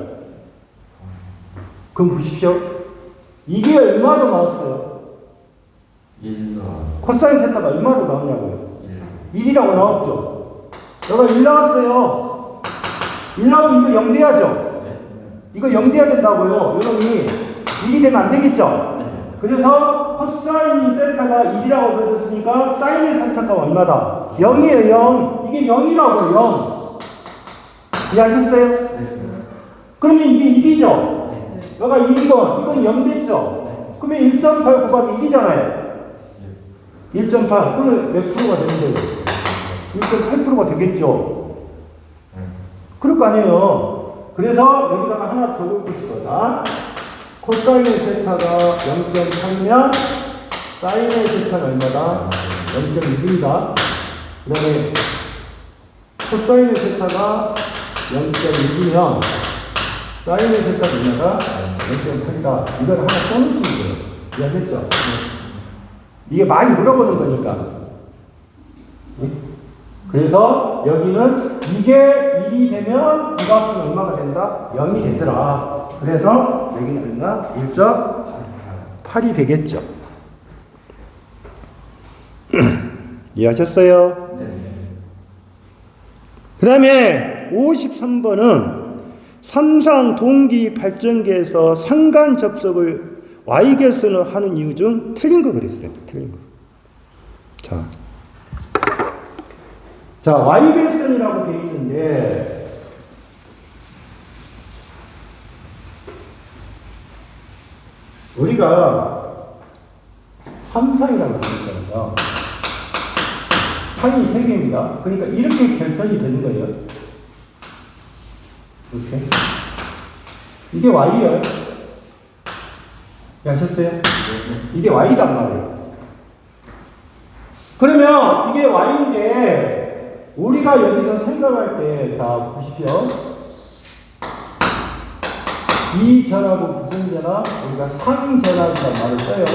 S1: 그럼 보십시오. 이게 얼마로 나왔어요?
S2: 1.
S1: 코사인 세타가 얼마로 나오냐고요? 1이라고 나왔죠. 여기가 1 나왔어요. 1 나오면 이거 0 돼야죠. 이거 0 돼야 된다고요. 여러분이 1이 되면 안 되겠죠? 그래서 코사인 세타가 1이라고 그랬으니까 사인의 세타가 얼마다? 0이에요. 0. 이게 0이라고요. 0. 이해하셨어요? 그러면 이게 1이죠? 여기가 1이건 이건 0 됐죠? 그러면 1.8 곱하기 1이잖아요. 1.8. 그러면 몇 프로가 되는 거예요? 1.8%가 되겠죠? 그럴 거 아니에요. 그래서 여기다가 하나 더 넣으실 거다. 코사인의 세타가 0.8이면 사인의 세타는 얼마다? 0.6입니다. 그 다음에 코사인의 세타가 0.6이면 사인의 세타는 얼마다? 0.8이다. 이걸 하나 써놓으시면 돼요. 이해하셨죠? 이게 많이 물어보는 거니까. 그래서 여기는 이게 1이 되면 이 값은 얼마가 된다? 0이 되더라. 그래서 여기는 얼마? 1.8이 되겠죠. 이해하셨어요? 그 다음에 53번은 삼상 동기 발전기에서 상간 접속을 Y개선을 하는 이유 중 틀린 거 그랬어요. 틀린 거. 자, Y개선이라고 되어 있는데 우리가 삼상이라고 생각합니다. 상이 3개입니다. 그러니까 이렇게 결선이 되는 거예요. 이렇게. 이게 Y예요. 아셨어요? 이게 Y단 말이에요. 그러면 이게 Y인데 우리가 여기서 생각할 때, 자, 보십시오. 이 전압은 무슨 전압? 우리가 상전압이라는 말을 써요.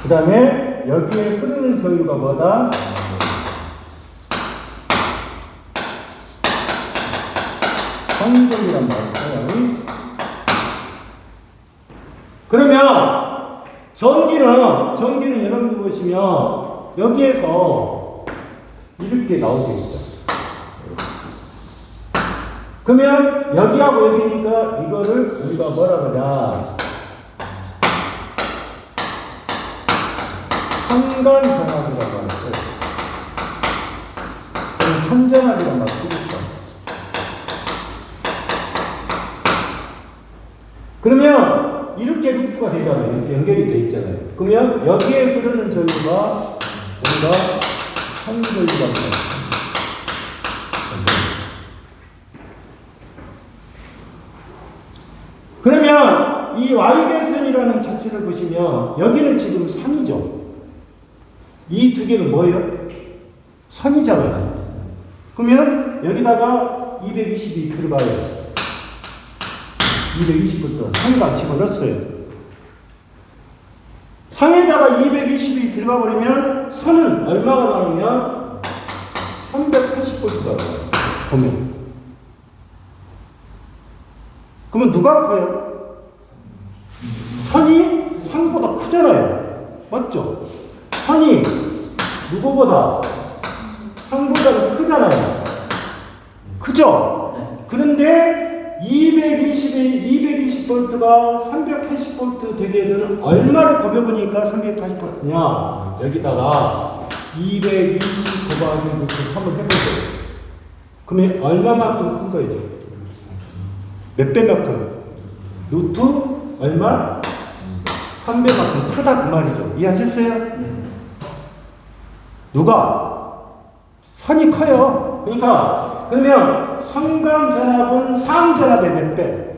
S1: 그 다음에 여기에 흐르는 저유가 뭐다? 상전이란 말을 써요. 그러면 전기는 여러분들 보시면 여기에서 이렇게 나오게 있죠. 그러면 여기하고 여기니까 이거를 우리가 뭐라 그러냐? 상간전압이라고 하죠. 선전압이란 말을 쓰고 있죠. 그러면 이렇게 루프가 되잖아요. 이렇게 연결이 돼 있잖아요. 그러면 여기에 흐르는 전류가 우리가 선전류라고 합니다. 그러면 이 Y개선이라는 자체를 보시면 여기는 지금 3이죠. 이 두 개는 뭐예요? 선이잖아요. 그러면 여기다가 220이 들어가요. 220부터 상에다 집어넣었어요. 상에다가 220이 들어가 버리면 선은 얼마가 나오면 380V가 나와요. 보면 그러면 누가 커요? 선이 상보다 크잖아요. 맞죠? 선이 누구보다 상보다 크잖아요. 크죠? 그런데 220V가 380V 되게 되는 얼마를 곱해보니까 380V냐? 여기다가 220 곱하기 루트 3을 해보세요. 그러면 얼마만큼 큰 거죠? 몇 배만큼? 루트 얼마? 3배만큼 크다 그 말이죠. 이해하셨어요? 누가? 선이 커요. 그러니까 그러면 선감전압은 상전압의 몇 배?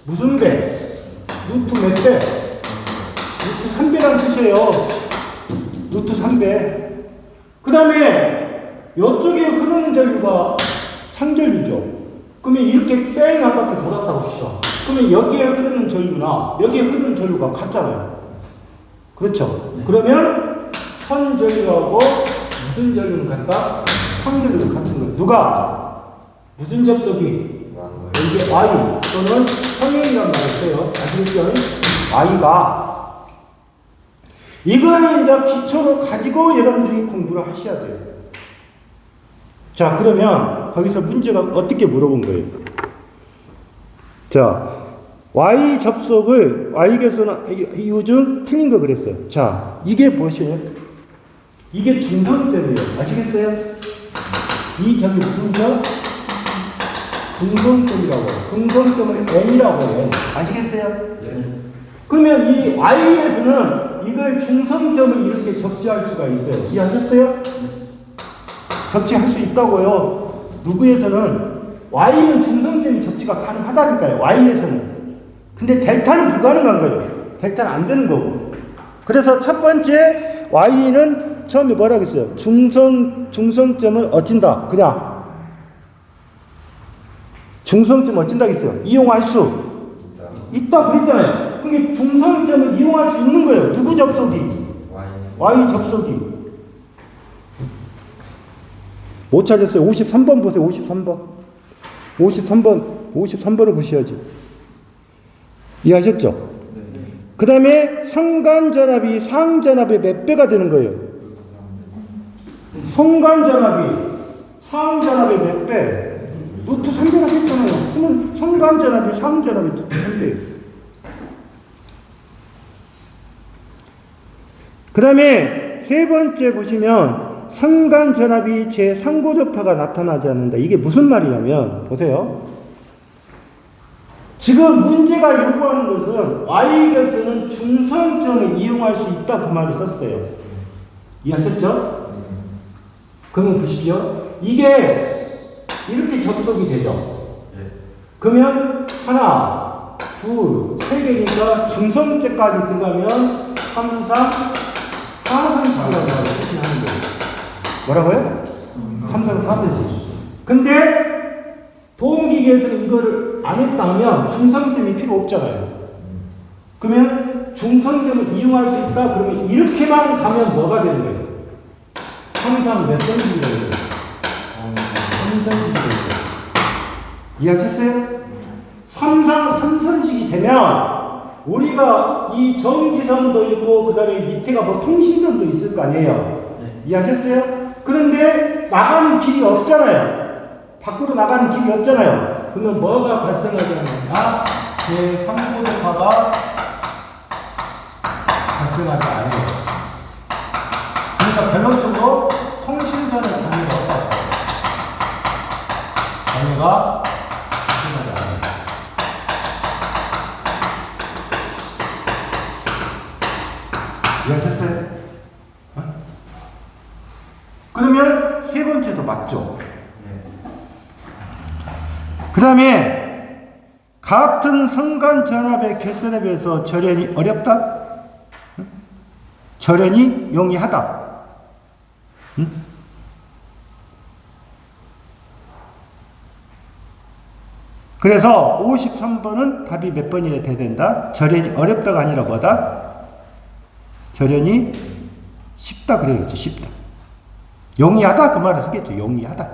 S1: 무슨 배? 루트 몇 배? 루트 3배라는 뜻이에요. 루트 3배. 그 다음에 이쪽에 흐르는 전류가 상전류죠. 그러면 이렇게 뺑 한 바퀴 돌았다고 합시다. 그러면 여기에 흐르는 전류나 여기에 흐르는 전류가 같잖아요. 그렇죠? 그러면 선전류하고 무슨 전류는 같다? 상전류는 같은 거예요. 누가? 무슨 접속이? 이게 Y 또는 성형이란 말을 써요. 아시겠죠? Y가 이거를 이제 기초로 가지고 여러분들이 공부를 하셔야 돼요. 자, 그러면 거기서 문제가 어떻게 물어본 거예요? 자, Y 접속을 Y계수는 요즘 틀린 거 그랬어요. 자, 이게 무엇이에요? 이게 중성점이에요. 아시겠어요? 이 점이 무슨 점? 중성점이라고 해요. 중성점을 N이라고 해요. 아시겠어요?
S2: 네.
S1: 그러면 이 Y에서는 이걸 중성점을 이렇게 접지할 수가 있어요. 이해하셨어요? 접지할 수 있다고요. 누구에서는 Y는 중성점이 접지가 가능하다니까요. Y에서는. 근데 델타는 불가능한 거예요. 델타는 안 되는 거고. 그래서 첫 번째 Y는 처음에 뭐라 그랬어요? 중성점을 어찐다. 그냥 중성점 어찐다 했어요. 이용할 수 있다 그랬잖아요. 그게 중성점을 이용할 수 있는 거예요. 누구 접속이? Y 접속이. 못 찾았어요. 53번 보세요. 53번을 보셔야지. 이해하셨죠? 그 다음에 성간전압이 상전압의 몇 배가 되는 거예요? 성간전압이 상전압의 몇 배? 루트 3배라고 했잖아요. 그러면 성간전압이 상전압의 루트 3배. 그 다음에 세 번째 보시면 상간전압이 제3고조파가 나타나지 않는다. 이게 무슨 말이냐면 보세요. 지금 문제가 요구하는 것은 Y계수는 중성점을 이용할 수 있다 그 말을 썼어요. 이해하셨죠? 그러면 보십시오. 이게 이렇게 접속이 되죠. 그러면 하나, 둘, 세 개니까 중성점까지 들어가면 3, 3, 4승식이라고 표시하는 거예요. 뭐라고요? 3, 3, 4승식. 근데 도움기계에서는 이거를 안 했다면 중성점이 필요 없잖아요. 그러면 중성점을 이용할 수 있다? 그러면 이렇게만 가면 뭐가 되는 거예요? 항상 몇 선식이 되는 거예요? 3선식이 되는 거예요. 이해하셨어요? 3상 3선식이 되면 우리가 이 전기선도 있고 그 다음에 밑에가 뭐 통신선도 있을 거 아니에요? 이해하셨어요? 그런데 나가는 길이 없잖아요. 밖으로 나가는 길이 없잖아요. 그러면 뭐가 발생하냐면 제3고조파가 발생하지 않아요. 그러니까 결론적으로 통신선에 장애가 없다. 장애가 발생하지 않아요. 이해하셨어요? 그러면 세 번째도 맞죠? 그 다음에 같은 성간전압의 개선에 비해서 절연이 어렵다? 절연이 용이하다? 그래서 53번은 답이 몇 번이어야 된다? 절연이 어렵다가 아니라 뭐다? 절연이 쉽다 그래야겠죠. 쉽다. 용이하다 그 말을 쓰겠죠. 용이하다.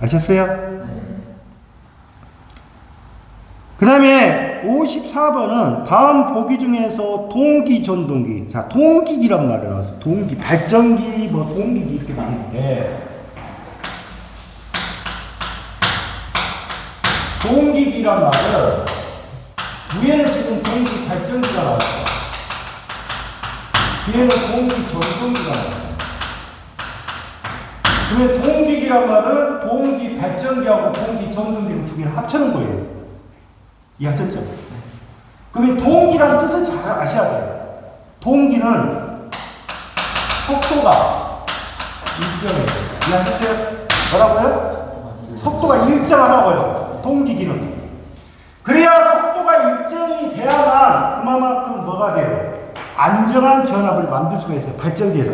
S1: 아셨어요? 그 다음에 54번은 다음 보기 중에서 동기, 전동기. 자, 동기기란 말이 나왔어. 동기, 발전기, 뭐 동기기 이렇게 나오는데, 동기기란 말은 위에는 지금 동기 발전기가 나왔어. 뒤에는 동기 전동기가 나왔어. 그러면 동기기란 말은 동기 발전기하고 동기 전동기를 두 개를 합치는 거예요. 이해하셨죠? 그러면 동기라는 뜻을 잘 아셔야 돼요. 동기는 속도가 일정해요. 이해하셨어요? 뭐라고요? 속도가 일정하다고요. 동기기는. 그래야 속도가 일정이 돼야만 그만큼 뭐가 돼요? 안정한 전압을 만들 수가 있어요. 발전기에서.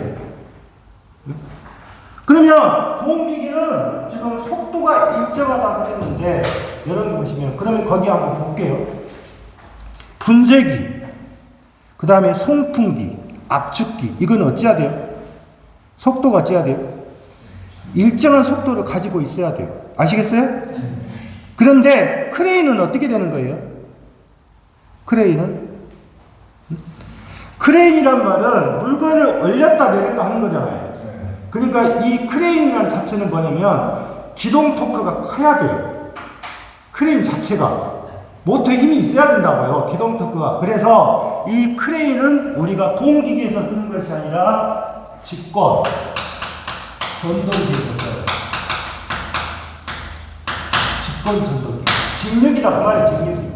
S1: 그러면 동기기는 지금 속도가 일정하다고 했는데 여러분 보시면 그러면 거기 한번 볼게요. 분쇄기, 그 다음에 송풍기, 압축기 이거는 어찌해야 돼요? 속도가 어찌해야 돼요? 일정한 속도를 가지고 있어야 돼요. 아시겠어요? 그런데 크레인은 어떻게 되는 거예요? 크레인이란 말은 물건을 올렸다 내렸다 하는 거잖아요. 그러니까 이 크레인이라는 자체는 뭐냐면 기동 토크가 커야 돼요. 크레인 자체가 모터에 힘이 있어야 된다고요. 기동 토크가. 그래서 이 크레인은 우리가 동기기에서 쓰는 것이 아니라 직권 전동기에서 써요. 직권 전동기. 직력이다 그 말이에요. 직력이.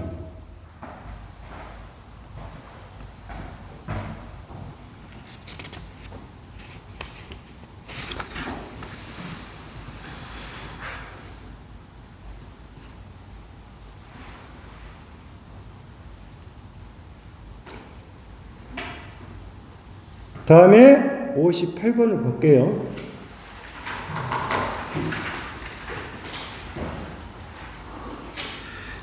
S1: 다음에 58번을 볼게요.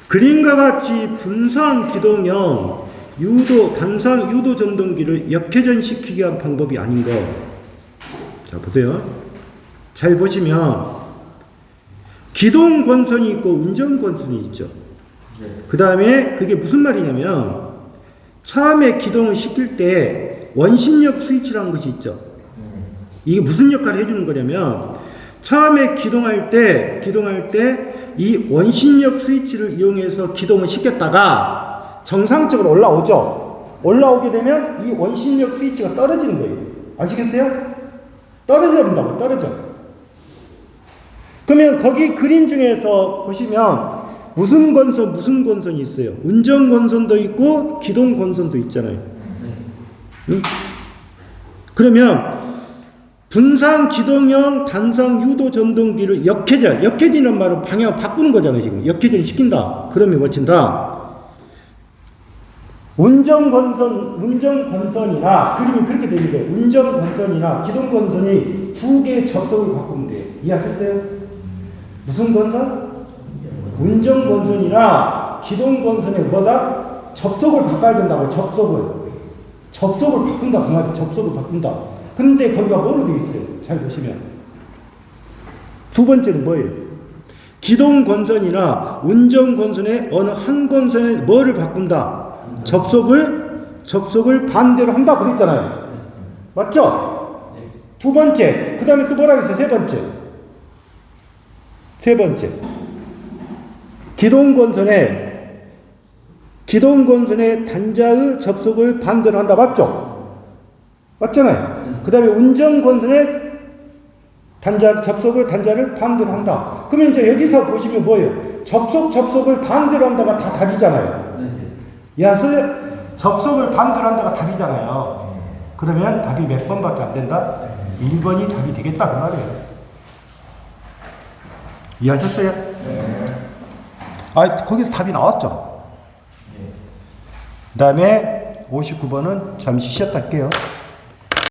S1: 그림과 같이 분산 기동형 단상 유도 전동기를 역회전시키기 위한 방법이 아닌 거. 자, 보세요. 잘 보시면 기동 권선이 있고 운전 권선이 있죠. 그 다음에 그게 무슨 말이냐면 처음에 기동을 시킬 때 원심력 스위치라는 것이 있죠. 이게 무슨 역할을 해주는 거냐면 처음에 기동할 때 이 원심력 스위치를 이용해서 기동을 시켰다가 정상적으로 올라오죠. 올라오게 되면 이 원심력 스위치가 떨어지는 거예요. 아시겠어요? 떨어져 본다고, 떨어져. 그러면 거기 그림 중에서 보시면 무슨 권선이 있어요. 운전 권선도 있고 기동 권선도 있잖아요. 응? 그러면 분산 기동형 단상 유도 전동기를 역회전이란 말은 방향을 바꾸는 거잖아요. 지금 역회전 시킨다. 그러면 뭐친다? 운전 권선이나 그림이 그렇게 되는 거예요. 운전 권선이나 기동 권선이 두 개의 접속을 바꾸면 돼요. 이해하셨어요? 무슨 권선? 운전 권선이나 기동 권선의 뭐다? 접속을 바꿔야 된다고. 접속을 바꾼다 그 말이에요. 접속을 바꾼다. 근데 거기가 뭐로 되어 있어요? 잘 보시면 두 번째는 뭐예요? 기동 권선이나 운전 권선의 어느 한 권선에 뭐를 바꾼다? 접속을 반대로 한다 그랬잖아요. 맞죠? 두 번째. 그 다음에 또 뭐라고 했어요? 세 번째. 기동 권선의 단자의 접속을 반대로 한다. 맞잖아요. 그 다음에 운전 권선의 단자를 반대로 한다. 그러면 이제 여기서 보시면 뭐예요? 접속을 반대로 한다가 다 답이잖아요. 이해하세요? 접속을 반대로 한다가 답이잖아요. 그러면 답이 몇 번밖에 안 된다? 1번이 답이 되겠다 그 말이에요. 이해하셨어요? 네. 거기서 답이 나왔죠. 그 다음에 59번은 잠시 쉬었다 할게요.